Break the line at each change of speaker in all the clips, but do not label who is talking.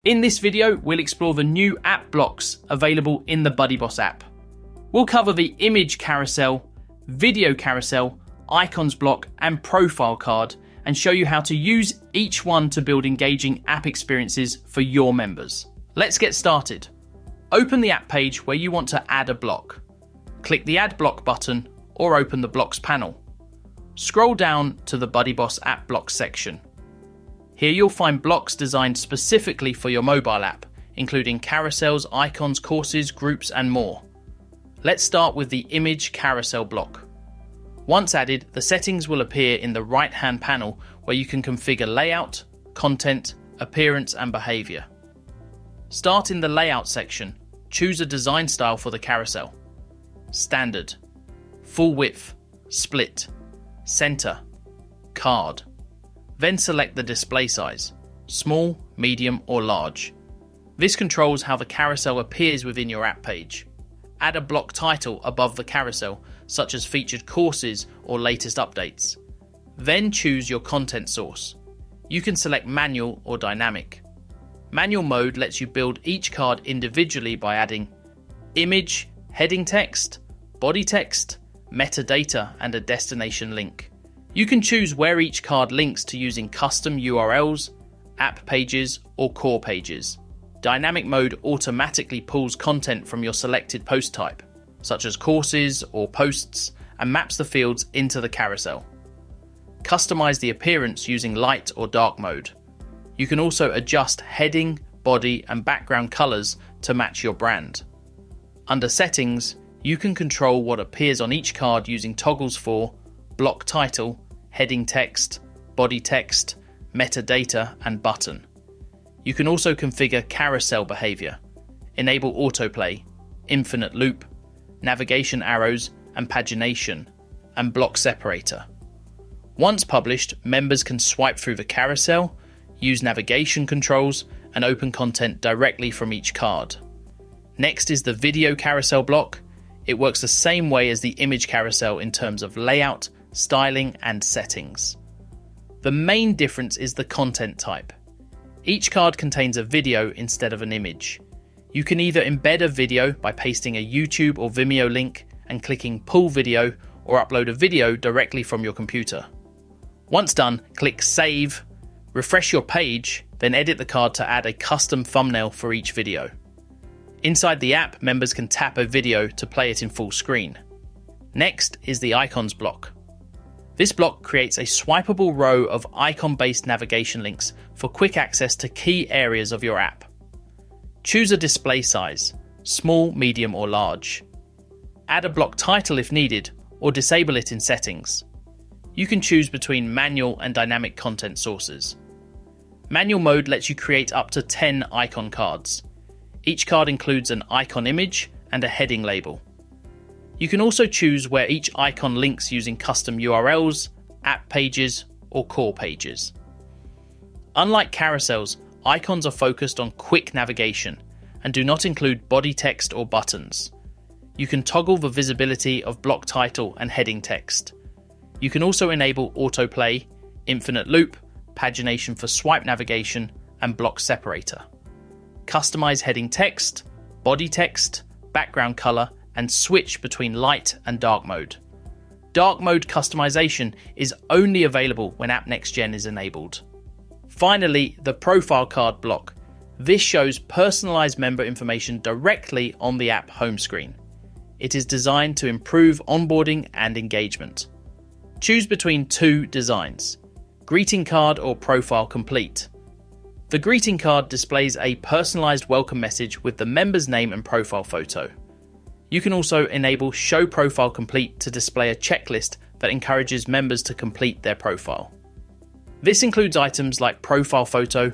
In this video, we'll explore the new app blocks available in the BuddyBoss app. We'll cover the Image Carousel, Video Carousel, Icons block, and Profile card, and show you how to use each one to build engaging app experiences for your members. Let's get started. Open the app page where you want to add a block. Click the Add Block button or open the Blocks panel. Scroll down to the BuddyBoss app blocks section. Here you'll find blocks designed specifically for your mobile app, including carousels, icons, courses, groups, and more. Let's start with the Image Carousel block. Once added, the settings will appear in the right-hand panel where you can configure layout, content, appearance, and behavior. Start in the Layout section. Choose a design style for the carousel. Standard, full width, split, center, card. Then select the display size, small, medium, or large. This controls how the carousel appears within your app page. Add a block title above the carousel, such as featured courses or latest updates. Then choose your content source. You can select manual or dynamic. Manual mode lets you build each card individually by adding image, heading text, body text, metadata, and a destination link. You can choose where each card links to using custom URLs, app pages, or core pages. Dynamic mode automatically pulls content from your selected post type, such as courses or posts, and maps the fields into the carousel. Customize the appearance using light or dark mode. You can also adjust heading, body, and background colors to match your brand. Under Settings, you can control what appears on each card using toggles for block title, heading text, body text, metadata, and button. You can also configure carousel behavior, enable autoplay, infinite loop, navigation arrows and pagination, and block separator. Once published, members can swipe through the carousel, use navigation controls, and open content directly from each card. Next is the Video Carousel block. It works the same way as the Image Carousel in terms of layout, styling, and settings. The main difference is the content type. Each card contains a video instead of an image. You can either embed a video by pasting a YouTube or Vimeo link and clicking Pull Video, or upload a video directly from your computer. Once done, click Save, refresh your page, then edit the card to add a custom thumbnail for each video. Inside the app, members can tap a video to play it in full screen. Next is the Icons block. This block creates a swipeable row of icon-based navigation links for quick access to key areas of your app. Choose a display size, small, medium, or large. Add a block title if needed, or disable it in settings. You can choose between manual and dynamic content sources. Manual mode lets you create up to 10 icon cards. Each card includes an icon image and a heading label. You can also choose where each icon links using custom URLs, app pages, or core pages. Unlike carousels, icons are focused on quick navigation and do not include body text or buttons. You can toggle the visibility of block title and heading text. You can also enable autoplay, infinite loop, pagination for swipe navigation, and block separator. Customize heading text, body text, background color, and switch between light and dark mode. Dark mode customization is only available when App Next Gen is enabled. Finally, the Profile card block. This shows personalized member information directly on the app home screen. It is designed to improve onboarding and engagement. Choose between two designs, Greeting card or Profile complete. The greeting card displays a personalized welcome message with the member's name and profile photo. You can also enable Show Profile Complete to display a checklist that encourages members to complete their profile. This includes items like profile photo,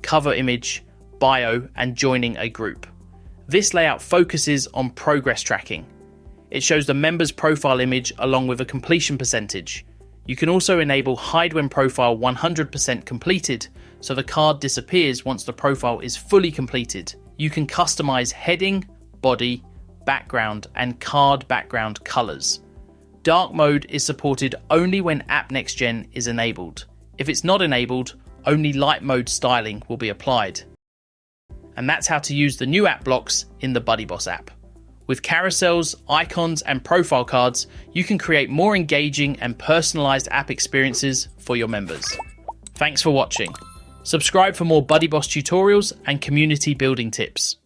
cover image, bio, and joining a group. This layout focuses on progress tracking. It shows the member's profile image along with a completion percentage. You can also enable Hide when profile 100% completed, so the card disappears once the profile is fully completed. You can customize heading, body, background, and card background colors. Dark mode is supported only when App Next Gen is enabled. If it's not enabled, only light mode styling will be applied. and that's how to use the new app blocks in the BuddyBoss app. With carousels, icons, and profile cards, you can create more engaging and personalized app experiences for your members. Thanks for watching. Subscribe for more BuddyBoss tutorials and community building tips.